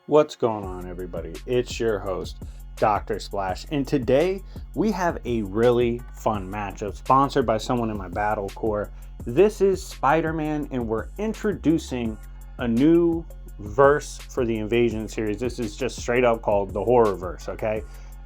What's going on, everybody? It's your host, Dr. Splash, and today we have a really fun matchup sponsored by someone in my battle core. This is Spider-Man, and we're introducing a new verse for the Invasion series. This is just straight up called the Horror Verse, okay?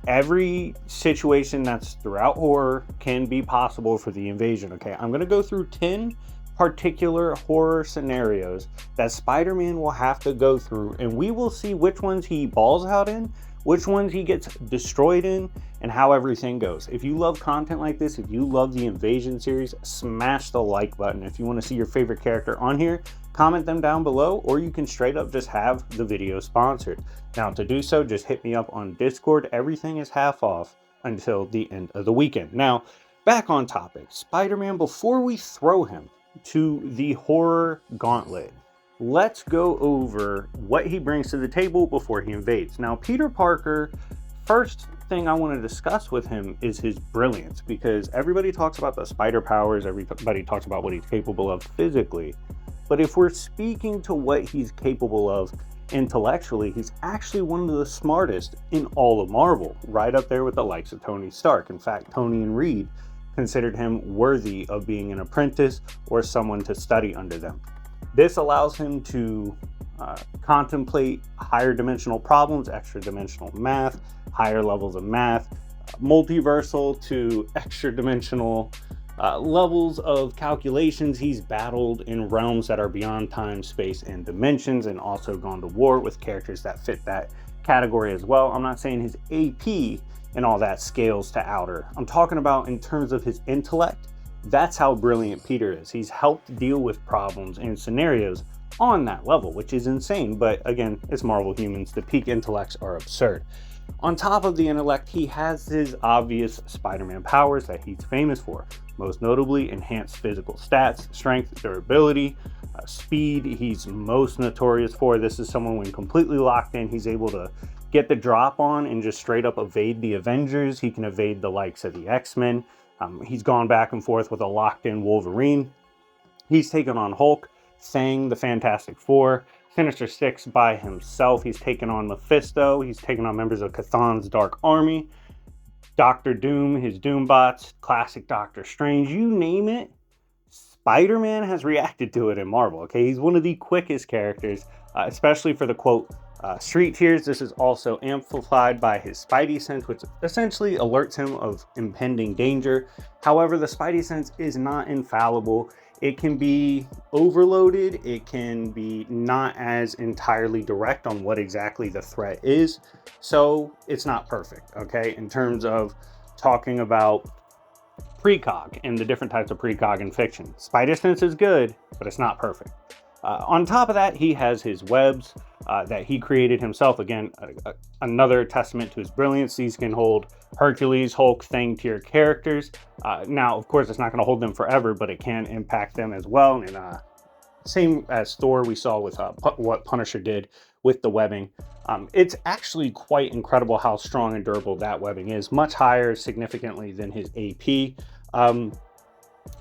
Every situation that's throughout horror can be possible for the Invasion, okay? I'm going to go through 10 particular horror scenarios that Spider-Man will have to go through, and we will see which ones he balls out in, which ones he gets destroyed in, and how everything goes. If you love content like this, if you love the Invasion series, smash the like button. If you want to see your favorite character on here, comment them down below, or you can straight up just have the video sponsored. Now, to do so, just hit me up on Discord. Everything is half off until the end of the weekend. Now, back on topic. Spider-Man, before we throw him to the horror gauntlet, let's go over what he brings to the table before he invades. Now, Peter Parker, first thing I want to discuss with him is his brilliance, because everybody talks about the spider powers, everybody talks about what he's capable of physically, but if we're speaking to what he's capable of intellectually, he's actually one of the smartest in all of Marvel, right up there with the likes of Tony Stark. In fact, Tony and Reed considered him worthy of being an apprentice or someone to study under them. This allows him to contemplate higher dimensional problems, extra dimensional math, higher levels of math, multiversal to extra dimensional levels of calculations. He's battled in realms that are beyond time, space, and dimensions, and also gone to war with characters that fit that category as well. I'm not saying his AP and all that scales to outer. I'm talking about in terms of his intellect. That's how brilliant Peter is. He's helped deal with problems and scenarios on that level, which is insane. But again, it's Marvel humans. The peak intellects are absurd. On top of the intellect, he has his obvious Spider-Man powers that he's famous for. Most notably, enhanced physical stats, strength, durability, speed. He's most notorious for. This is someone when completely locked in, he's able to get the drop on and just straight up evade the Avengers. He can evade the likes of the X-Men. He's gone back and forth with a locked-in Wolverine. He's taken on Hulk, Thing, the Fantastic Four, Sinister Six by himself. He's taken on Mephisto. He's taken on members of Chthon's Dark Army, Doctor Doom, his Doombots, classic Doctor Strange, you name it. Spider-Man has reacted to it in Marvel, okay? He's one of the quickest characters, especially for the, quote, street tears. This is also amplified by his Spidey sense, which essentially alerts him of impending danger. However, the Spidey sense is not infallible. It can be overloaded. It can be not as entirely direct on what exactly the threat is. So it's not perfect, okay? In terms of talking about precog and the different types of precog in fiction. Spidey sense is good, but it's not perfect. On top of that, he has his webs that he created himself. Again, another testament to his brilliance. These can hold Hercules, Hulk, Thing tier characters. Now, of course, it's not going to hold them forever, but it can impact them as well. And same as Thor, we saw with what Punisher did with the webbing. It's actually quite incredible how strong and durable that webbing is. Much higher significantly than his AP.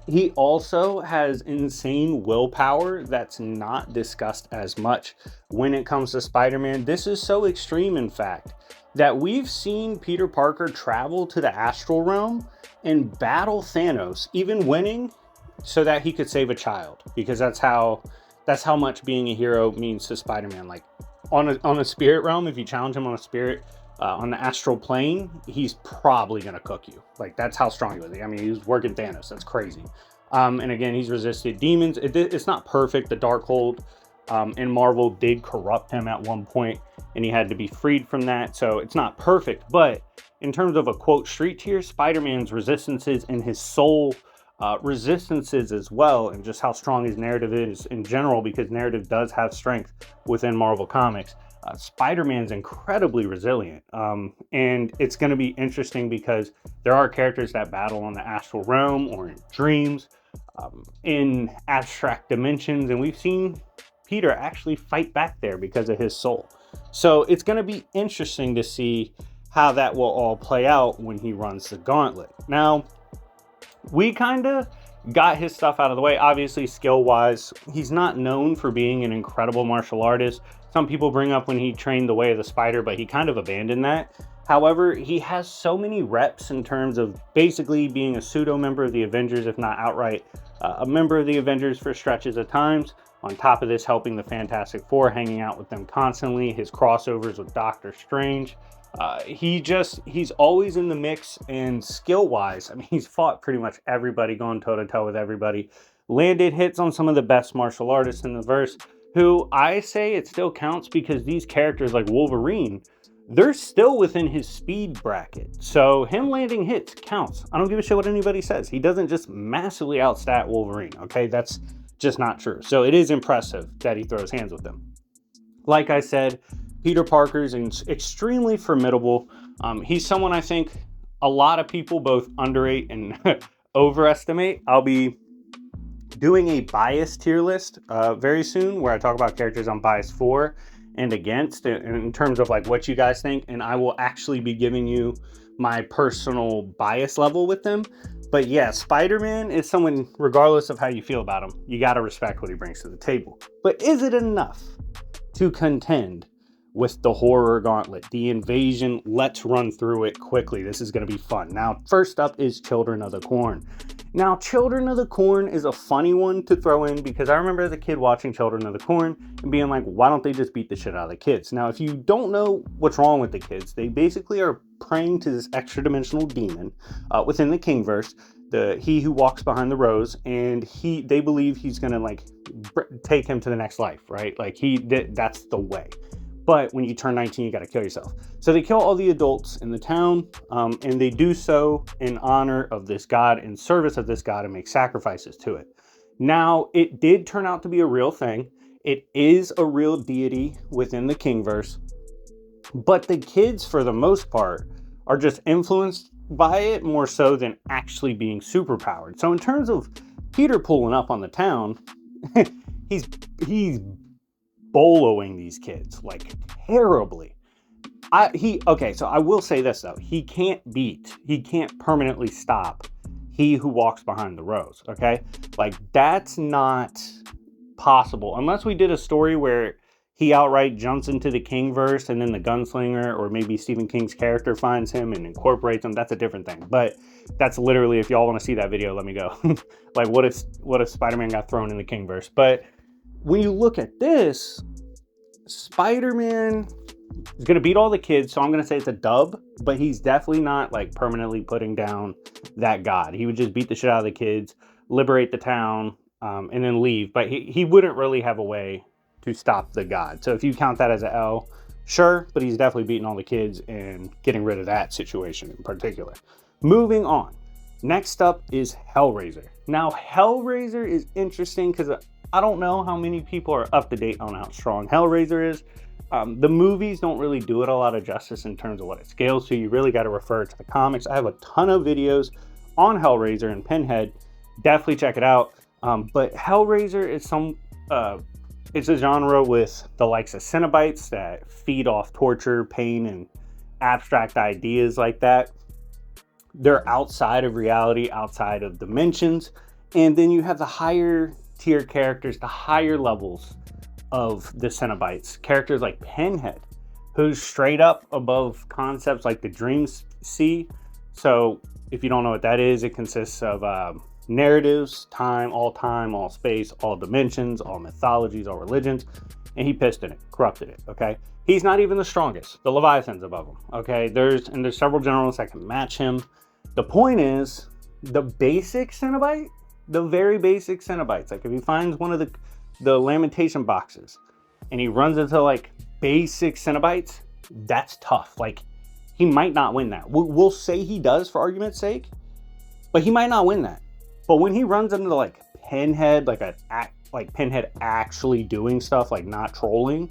He also has insane willpower that's not discussed as much when it comes to Spider-Man. This is so extreme, in fact, that we've seen Peter Parker travel to the astral realm and battle Thanos, even winning, so that he could save a child, because that's how much being a hero means to Spider-Man. Like on a spirit realm, if you challenge him on a spirit on the astral plane, he's probably gonna cook you. Like, that's how strong he was. I mean, he was working Thanos. That's crazy. And again, he's resisted demons. It's not perfect. The Darkhold in Marvel did corrupt him at one point, and he had to be freed from that. So it's not perfect. But in terms of a, quote, street tier, Spider-Man's resistances and his soul resistances as well, and just how strong his narrative is in general, because narrative does have strength within Marvel Comics. Spider-Man's incredibly resilient, and it's going to be interesting because there are characters that battle on the astral realm or in dreams, in abstract dimensions, and we've seen Peter actually fight back there because of his soul. So it's going to be interesting to see how that will all play out when he runs the gauntlet. Now, we kind of got his stuff out of the way. Obviously, skill-wise, he's not known for being an incredible martial artist. Some people bring up when he trained the way of the spider, but he kind of abandoned that. However, he has so many reps in terms of basically being a pseudo member of the Avengers, if not outright a member of the Avengers for stretches of times. On top of this, helping the Fantastic Four, hanging out with them constantly, his crossovers with Doctor Strange. He's always in the mix, and skill-wise, I mean, he's fought pretty much everybody, going toe-to-toe with everybody. Landed hits on some of the best martial artists in the verse, who I say it still counts because these characters like Wolverine, they're still within his speed bracket. So him landing hits counts. I don't give a shit what anybody says. He doesn't just massively outstat Wolverine, okay? That's just not true. So it is impressive that he throws hands with them. Like I said, Peter Parker's extremely formidable. He's someone I think a lot of people both underrate and overestimate. I'll be doing a bias tier list very soon where I talk about characters I'm biased for and against in terms of like what you guys think, and I will actually be giving you my personal bias level with them. But yeah, Spider-Man is someone, regardless of how you feel about him, you got to respect what he brings to the table. But is it enough to contend with the horror gauntlet, the invasion? Let's run through it quickly. This is going to be fun. Now, first up is Children of the Corn. Now, Children of the Corn is a funny one to throw in because I remember as a kid watching Children of the Corn and being like, why don't they just beat the shit out of the kids? Now, if you don't know what's wrong with the kids, they basically are praying to this extra-dimensional demon within the Kingverse, he who walks behind the rose, and they believe he's gonna like take him to the next life, right? Like that's the way. But when you turn 19, you got to kill yourself. So they kill all the adults in the town, and they do so in honor of this god, in service of this god, and make sacrifices to it. Now, it did turn out to be a real thing. It is a real deity within the Kingverse, but the kids, for the most part, are just influenced by it more so than actually being superpowered. So in terms of Peter pulling up on the town, he's boloing these kids like terribly. Okay, so I will say this though, he can't permanently stop he who walks behind the rose, okay? Like that's not possible unless we did a story where he outright jumps into the Kingverse and then the gunslinger or maybe Stephen King's character finds him and incorporates him. That's a different thing. But that's literally, if y'all want to see that video, let me go. Like what if Spider-Man got thrown in the Kingverse? But when you look at this, Spider-Man is going to beat all the kids, so I'm going to say it's a dub, but he's definitely not like permanently putting down that god. He would just beat the shit out of the kids, liberate the town, and then leave. But he wouldn't really have a way to stop the god. So if you count that as an L, sure, but he's definitely beating all the kids and getting rid of that situation in particular. Moving on. Next up is Hellraiser. Now, Hellraiser is interesting because I don't know how many people are up to date on how strong Hellraiser is. The movies don't really do it a lot of justice in terms of what it scales to. You really got to refer to the comics. I have a ton of videos on Hellraiser and Pinhead. Definitely check it out. But Hellraiser is it's a genre with the likes of Cenobites that feed off torture, pain, and abstract ideas like that. They're outside of reality, outside of dimensions. And then you have the higher tier characters, the higher levels of the Cenobites. Characters like Pinhead, who's straight up above concepts like the Dream Sea. So if you don't know what that is, it consists of narratives, all space, all dimensions, all mythologies, all religions, and he pissed in it, corrupted it, okay? He's not even the strongest. The Leviathan's above him, okay? There's several generals that can match him. The point is, the basic Cenobite, the very basic Cenobites, like if he finds one of the Lamentation boxes and he runs into like basic Cenobites, that's tough. Like he might not win that. We'll say he does for argument's sake, but he might not win that. But when he runs into like Pinhead, like Pinhead actually doing stuff, like not trolling,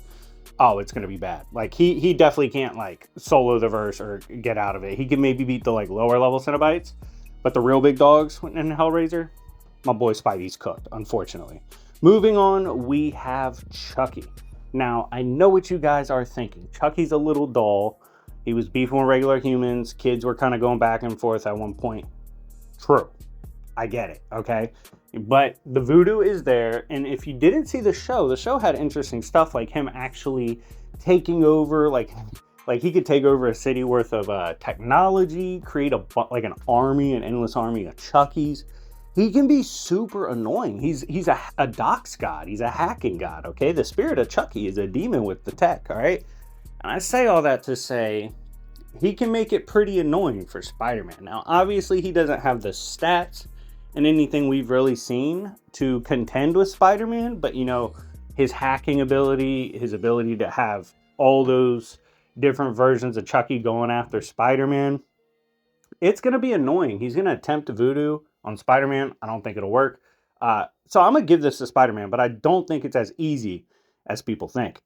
oh, it's gonna be bad. Like he definitely can't like solo the verse or get out of it. He can maybe beat the like lower level Cenobites, but the real big dogs in Hellraiser, my boy Spidey's cooked, unfortunately. Moving on, we have Chucky. Now, I know what you guys are thinking. Chucky's a little dull. He was beefing with regular humans. Kids were kind of going back and forth at one point. True. I get it, okay? But the voodoo is there, and if you didn't see the show had interesting stuff, like him actually taking over, like he could take over a city worth of technology, create an army, an endless army of Chuckies. He can be super annoying. He's a dox god. He's a hacking god, okay? The spirit of Chucky is a demon with the tech, all right? And I say all that to say he can make it pretty annoying for Spider-Man. Now, obviously, he doesn't have the stats and anything we've really seen to contend with Spider-Man, but, his hacking ability, his ability to have all those different versions of Chucky going after Spider-Man, it's going to be annoying. He's going to attempt to voodoo on Spider-Man. I don't think it'll work. So I'm going to give this to Spider-Man, but I don't think it's as easy as people think.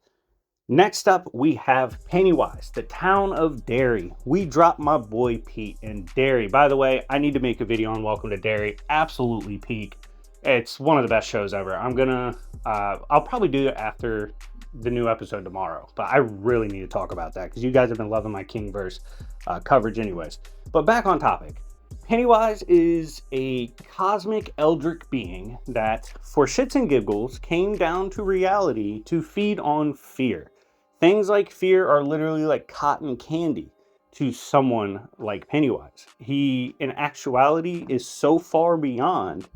Next up, we have Pennywise, the town of Derry. We dropped my boy Pete in Derry. By the way, I need to make a video on Welcome to Derry. Absolutely peak. It's one of the best shows ever. I'll probably do it after the new episode tomorrow, but I really need to talk about that because you guys have been loving my Kingverse coverage anyways. But back on topic. Pennywise is a cosmic eldritch being that, for shits and giggles, came down to reality to feed on fear. Things like fear are literally like cotton candy to someone like Pennywise. He, in actuality, is so far beyond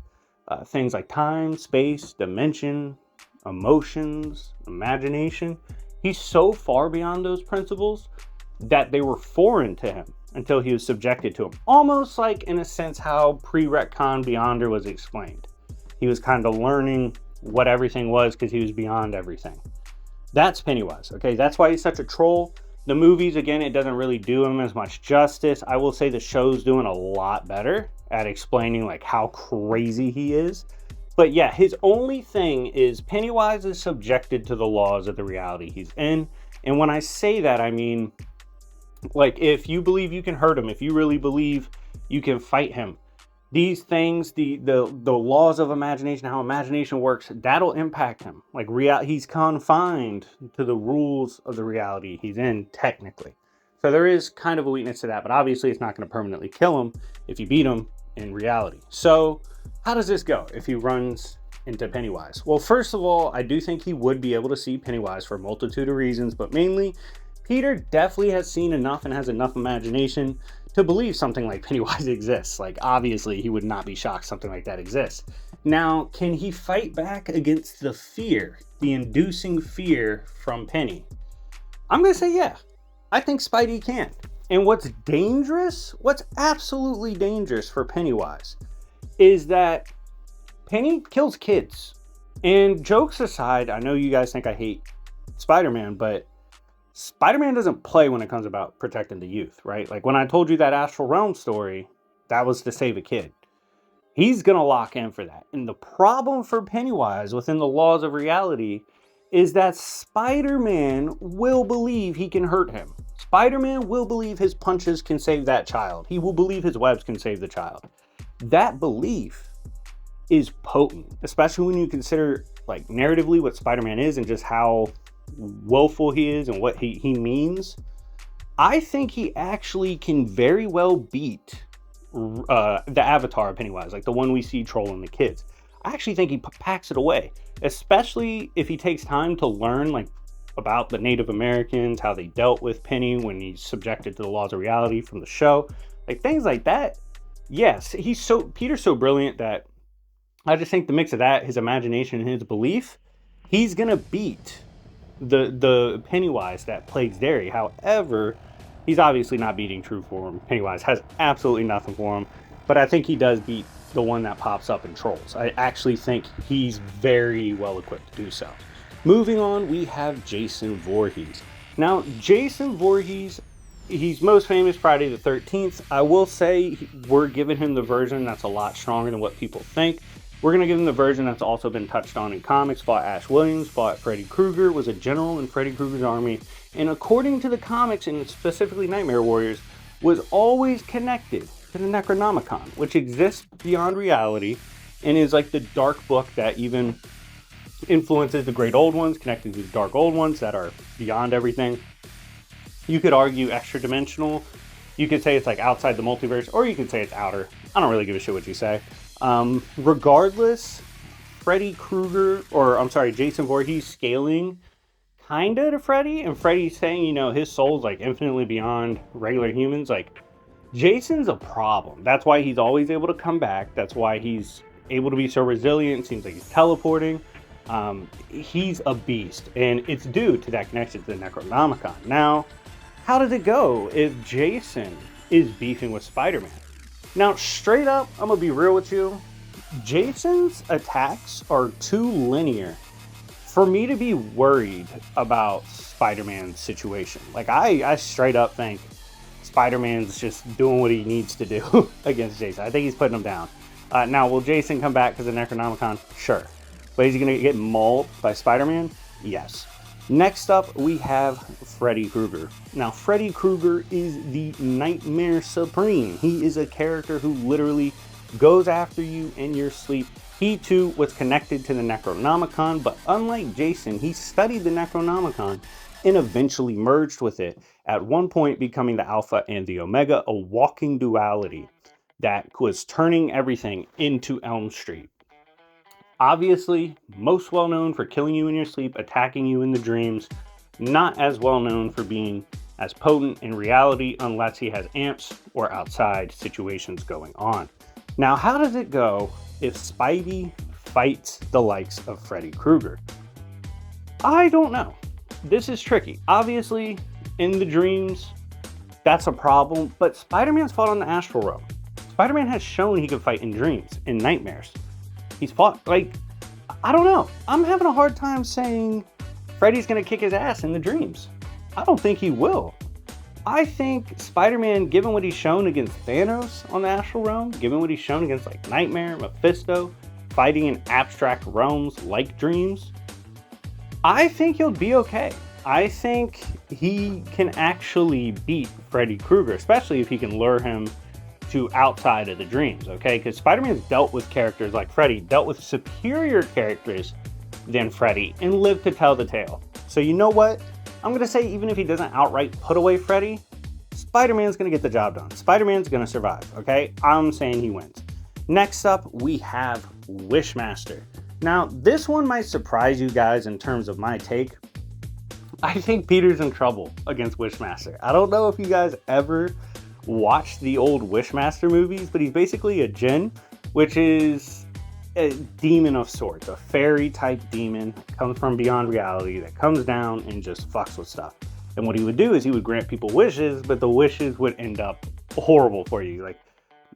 things like time, space, dimension, emotions, imagination. He's so far beyond those principles that they were foreign to him until he was subjected to them. Almost like, in a sense, how pre-retcon Beyonder was explained. He was kind of learning what everything was because he was beyond everything. That's Pennywise, okay? That's why he's such a troll. The movies, again, it doesn't really do him as much justice. I will say the show's doing a lot better at explaining like how crazy he is. But yeah, his only thing is Pennywise is subjected to the laws of the reality he's in. And when I say that, I mean, like, if you believe you can hurt him, if you really believe you can fight him, these things, the laws of imagination, how imagination works, that'll impact him. Like, he's confined to the rules of the reality he's in, technically. So there is kind of a weakness to that, but obviously it's not going to permanently kill him if you beat him in reality. So how does this go if he runs into Pennywise? Well, first of all, I do think he would be able to see Pennywise for a multitude of reasons, but mainly Peter definitely has seen enough and has enough imagination to believe something like Pennywise exists. Like, obviously, he would not be shocked something like that exists. Now, can he fight back against the fear, the inducing fear from Penny? I'm going to say yeah. I think Spidey can. And what's dangerous, what's absolutely dangerous for Pennywise, is that Penny kills kids. And jokes aside, I know you guys think I hate Spider-Man, but Spider-Man doesn't play when it comes about protecting the youth, right? Like when I told you that Astral Realm story, that was to save a kid. He's going to lock in for that. And the problem for Pennywise within the laws of reality is that Spider-Man will believe he can hurt him. Spider-Man will believe his punches can save that child. He will believe his webs can save the child. That belief is potent, especially when you consider, like, narratively what Spider-Man is and just how willful he is and what he means. I think he actually can very well beat the avatar of Pennywise, like the one we see trolling the kids. I actually think he packs it away, especially if he takes time to learn like about the Native Americans, how they dealt with Penny when he's subjected to the laws of reality from the show, like things like that. Yes, Peter's so brilliant that I just think the mix of that, his imagination and his belief, he's gonna beat the Pennywise that plagues Derry. However, he's obviously not beating true form. Pennywise has absolutely nothing for him, but I think he does beat the one that pops up in Trolls. I actually think he's very well equipped to do so. Moving on, we have Jason Voorhees. Now, Jason Voorhees, he's most famous Friday the 13th. I will say we're giving him the version that's a lot stronger than what people think. We're going to give him the version that's also been touched on in comics. Fought Ash Williams, fought Freddy Krueger, was a general in Freddy Krueger's army, and according to the comics, and specifically Nightmare Warriors, was always connected to the Necronomicon, which exists beyond reality and is like the dark book that even influences the great old ones, connected to the dark old ones that are beyond everything. You could argue extra dimensional. You could say it's like outside the multiverse, or you could say it's outer. I don't really give a shit what you say. Regardless, Freddy Krueger, or I'm sorry, Jason Voorhees scaling kinda to Freddy, and Freddy saying, you know, his soul's like infinitely beyond regular humans. Like, Jason's a problem. That's why he's always able to come back. That's why he's able to be so resilient. Seems like he's teleporting. He's a beast, and it's due to that connection to the Necronomicon. Now, how does it go if Jason is beefing with Spider-Man? Now, straight up, I'm gonna be real with you. Jason's attacks are too linear for me to be worried about Spider-Man's situation. Like, I straight up think Spider-Man's just doing what he needs to do against Jason. I think he's putting him down. Now, will Jason come back because of Necronomicon? Sure. But is he going to get mauled by Spider-Man? Yes. Next up, we have Freddy Krueger. Now, Freddy Krueger is the Nightmare Supreme. He is a character who literally goes after you in your sleep. He too was connected to the Necronomicon, but unlike Jason, he studied the Necronomicon and eventually merged with it, at one point becoming the Alpha and the Omega, a walking duality that was turning everything into Elm Street. Obviously, most well known for killing you in your sleep, attacking you in the dreams, not as well known for being as potent in reality unless he has amps or outside situations going on. Now, how does it go if Spidey fights the likes of Freddy Krueger? I don't know. This is tricky. Obviously, in the dreams, that's a problem, but Spider-Man's fought on the astral realm. Spider-Man has shown he can fight in dreams, in nightmares. He's fought, like, I don't know. I'm having a hard time saying Freddy's gonna kick his ass in the dreams. I don't think he will. I think Spider-Man, given what he's shown against Thanos on the astral realm, given what he's shown against like Nightmare, Mephisto, fighting in abstract realms like dreams, I think he'll be okay. I think he can actually beat Freddy Krueger, especially if he can lure him to outside of the dreams, okay? Because Spider-Man's dealt with characters like Freddy, dealt with superior characters than Freddy, and lived to tell the tale. So you know what? I'm going to say even if he doesn't outright put away Freddy, Spider-Man's going to get the job done. Spider-Man's going to survive, okay? I'm saying he wins. Next up, we have Wishmaster. Now, this one might surprise you guys in terms of my take. I think Peter's in trouble against Wishmaster. I don't know if you guys ever watched the old Wishmaster movies, but he's basically a djinn, which is a demon of sorts, a fairy type demon that comes from beyond reality, that comes down and just fucks with stuff. And what he would do is he would grant people wishes, but the wishes would end up horrible for you. Like,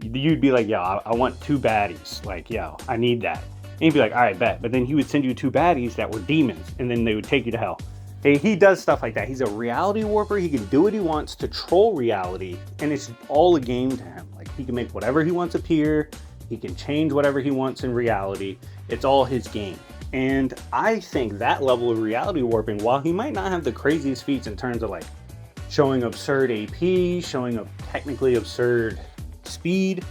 you'd be like, yo, I want 2 baddies. Like, yo, I need that. And he'd be like, all right, bet. But then he would send you 2 baddies that were demons, and then they would take you to hell. And he does stuff like that. He's a reality warper. He can do what he wants to troll reality, and it's all a game to him. Like, he can make whatever he wants appear. He can change whatever he wants in reality. It's all his game. And I think that level of reality warping, while he might not have the craziest feats in terms of like showing absurd AP, showing a technically absurd speed,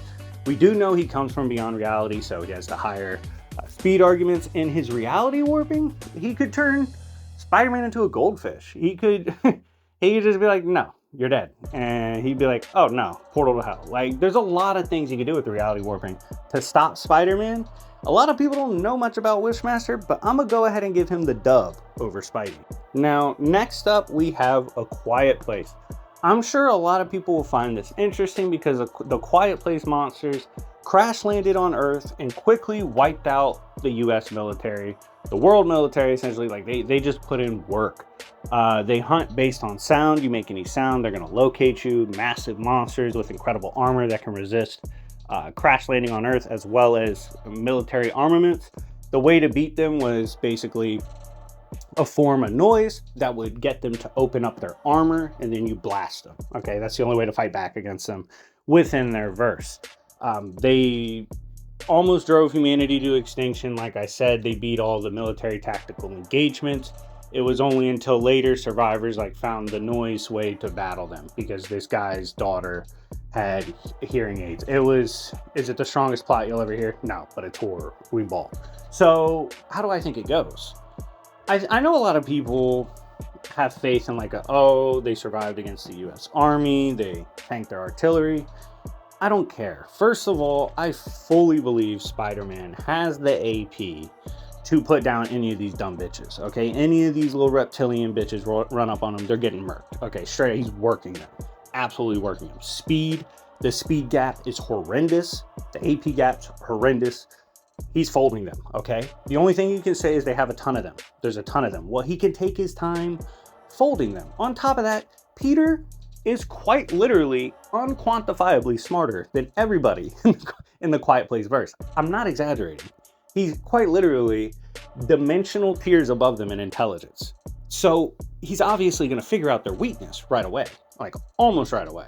we do know he comes from beyond reality, so he has the higher speed arguments. In his reality warping, he could turn Spider-Man into a goldfish. He could just be like, no, you're dead. And he'd be like, oh no, portal to hell. Like, there's a lot of things you can do with the reality warping to stop Spider-Man. A lot of people don't know much about Wishmaster, but I'm gonna go ahead and give him the dub over Spidey. Now, next up, we have A Quiet Place. I'm sure a lot of people will find this interesting because the Quiet Place monsters crash landed on Earth and quickly wiped out the US military, the world military, essentially. Like, they just put in work. They hunt based on sound. You make any sound, they're gonna locate you. Massive monsters with incredible armor that can resist crash landing on Earth, as well as military armaments. The way to beat them was basically a form of noise that would get them to open up their armor, and then you blast them. Okay, that's the only way to fight back against them within their verse. They almost drove humanity to extinction. Like I said, they beat all the military tactical engagements. It was only until later survivors like found the noise way to battle them, because this guy's daughter had hearing aids. Is it the strongest plot you'll ever hear? No, but it's horror. We ball. So how do I think it goes? I know a lot of people have faith in like, they survived against the US Army, they tanked their artillery. I don't care. First of all, I fully believe Spider-Man has the AP to put down any of these dumb bitches, okay? Any of these little reptilian bitches run up on him, they're getting murked, okay? Straight, he's working them. Absolutely working them. Speed, the speed gap is horrendous. The AP gap's horrendous. He's folding them, okay? The only thing you can say is they have a ton of them. There's a ton of them. Well, he can take his time folding them. On top of that, Peter is quite literally unquantifiably smarter than everybody in the Quiet Place verse. I'm not exaggerating. He's quite literally dimensional tiers above them in intelligence. So he's obviously going to figure out their weakness right away, like almost right away.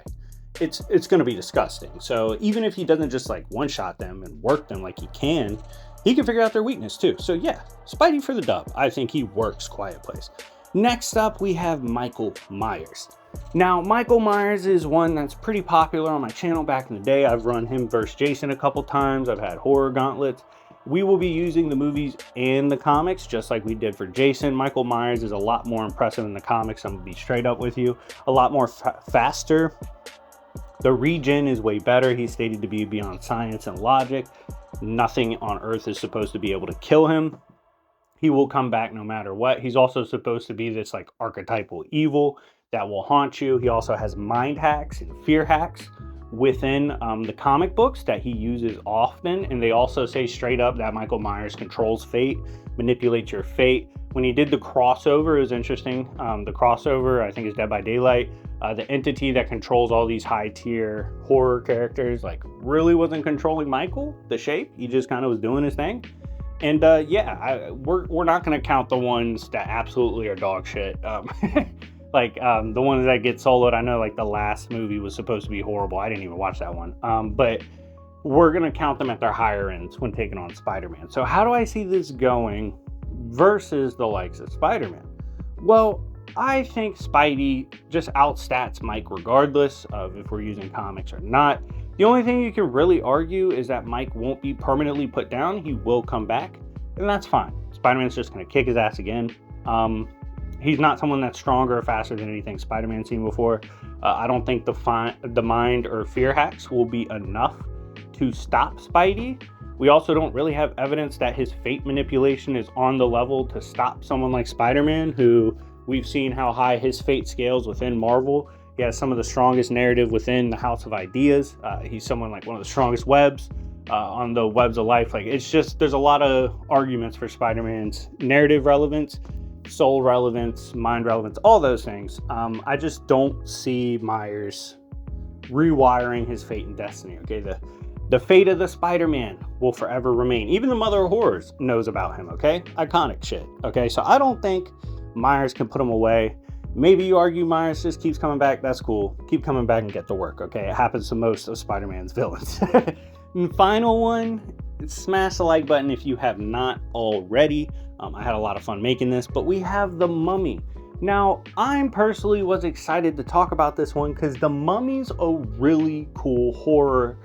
It's going to be disgusting. So even if he doesn't just like one-shot them and work them like he can figure out their weakness too. So yeah, Spidey for the dub. I think he works Quiet Place. Next up, we have Michael Myers. Now, Michael Myers is one that's pretty popular on my channel back in the day. I've run him versus Jason a couple times. I've had horror gauntlets. We will be using the movies and the comics, just like we did for Jason. Michael Myers is a lot more impressive in the comics. I'm gonna be straight up with you. A lot more faster. The regen is way better. He's stated to be beyond science and logic. Nothing on Earth is supposed to be able to kill him. He will come back no matter what. He's also supposed to be this like archetypal evil that will haunt you. He also has mind hacks and fear hacks within the comic books that he uses often. And they also say straight up that Michael Myers controls fate, manipulates your fate. When he did the crossover, it was interesting. The crossover, I think, is Dead by Daylight. The entity that controls all these high tier horror characters, like, really wasn't controlling Michael, the shape. He just kind of was doing his thing. And yeah, we're not going to count the ones that absolutely are dog shit. Like the ones that get soloed. I know like the last movie was supposed to be horrible. I didn't even watch that one. But we're going to count them at their higher ends when taking on Spider-Man. So how do I see this going versus the likes of Spider-Man? Well, I think Spidey just outstats Mike regardless of if we're using comics or not. The only thing you can really argue is that Mike won't be permanently put down. He will come back, and that's fine. Spider-Man's just going to kick his ass again. He's not someone that's stronger or faster than anything Spider-Man's seen before. I don't think the mind or fear hacks will be enough to stop Spidey. We also don't really have evidence that his fate manipulation is on the level to stop someone like Spider-Man, who we've seen how high his fate scales within Marvel. He has some of the strongest narrative within the House of Ideas. He's someone like one of the strongest webs on the webs of life. Like, it's just, there's a lot of arguments for Spider-Man's narrative relevance, soul relevance, mind relevance, all those things. I just don't see Myers rewiring his fate and destiny. Okay, the fate of the Spider-Man will forever remain. Even the Mother of Horrors knows about him. Okay, iconic shit. Okay, so I don't think Myers can put him away. Maybe you argue Myers just keeps coming back. That's cool. Keep coming back and get to work, okay? It happens to most of Spider-Man's villains. And final one, smash the like button if you have not already. I had a lot of fun making this, but we have The Mummy. Now, I personally was excited to talk about this one because The Mummy's a really cool horror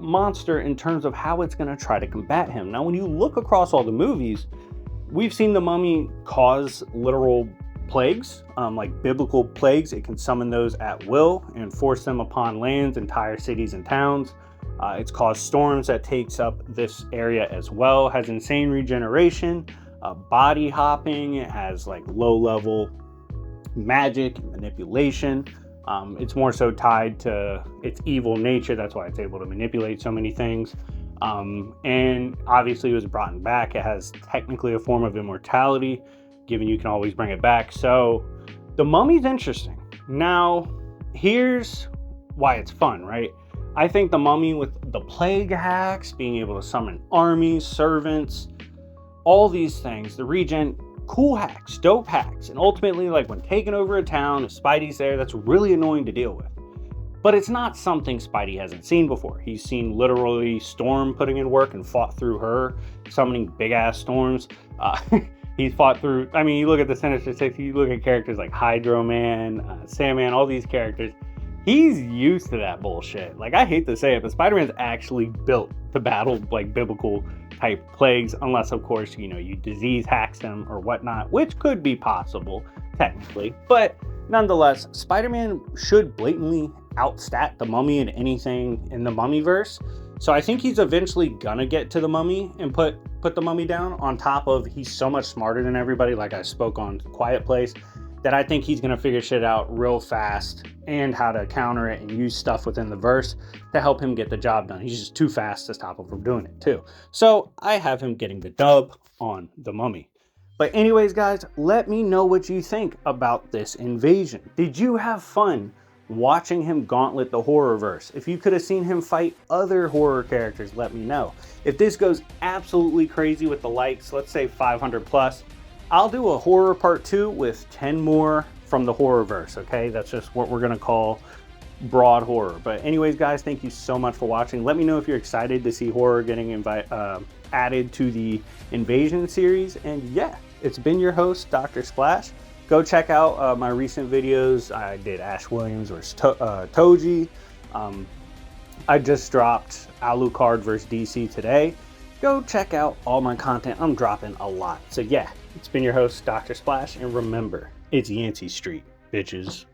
monster in terms of how it's going to try to combat him. Now, when you look across all the movies, we've seen the Mummy cause literal plagues, like biblical plagues. It can summon those at will and force them upon lands, entire cities and towns. It's caused storms that takes up this area as well. Has insane regeneration, body hopping. It has like low level magic and manipulation. It's more so tied to its evil nature. That's why it's able to manipulate so many things. And obviously it was brought back. It has technically a form of immortality, given you can always bring it back. So The Mummy's interesting. Now, here's why it's fun, right? I think The Mummy, with the plague hacks, being able to summon armies, servants, all these things, the regen, cool hacks, dope hacks, and ultimately, like when taking over a town, if Spidey's there, that's really annoying to deal with. But it's not something Spidey hasn't seen before. He's seen literally Storm putting in work and fought through her, summoning big ass storms. He's fought through, I mean, you look at the Sinister Six, you look at characters like Hydro Man, Sandman, all these characters. He's used to that bullshit. Like, I hate to say it, but Spider-Man's actually built to battle like biblical type plagues, unless of course, you know, you disease hacks them or whatnot, which could be possible technically. But nonetheless, Spider-Man should blatantly outstat the Mummy in anything in the Mummyverse. So I think he's eventually gonna get to the Mummy and put the Mummy down, on top of he's so much smarter than everybody, like I spoke on Quiet Place, that I think he's gonna figure shit out real fast and how to counter it and use stuff within the verse to help him get the job done. He's just too fast to stop him from doing it too. So I have him getting the dub on the Mummy. But anyways, guys, let me know what you think about this invasion. Did you have fun watching him gauntlet the Horrorverse? If you could have seen him fight other horror characters, let me know. If this goes absolutely crazy with the likes, let's say 500 plus, I'll do a horror part 2 with 10 more from the Horrorverse, okay? That's just what we're gonna call broad horror. But anyways, guys, thank you so much for watching. Let me know if you're excited to see horror getting added to the Invasion series. And yeah, it's been your host, Dr. Splash. Go check out my recent videos. I did Ash Williams versus Toji. I just dropped Alucard versus DC today. Go check out all my content. I'm dropping a lot. So yeah, it's been your host, Dr. Splash. And remember, it's Yancey Street, bitches.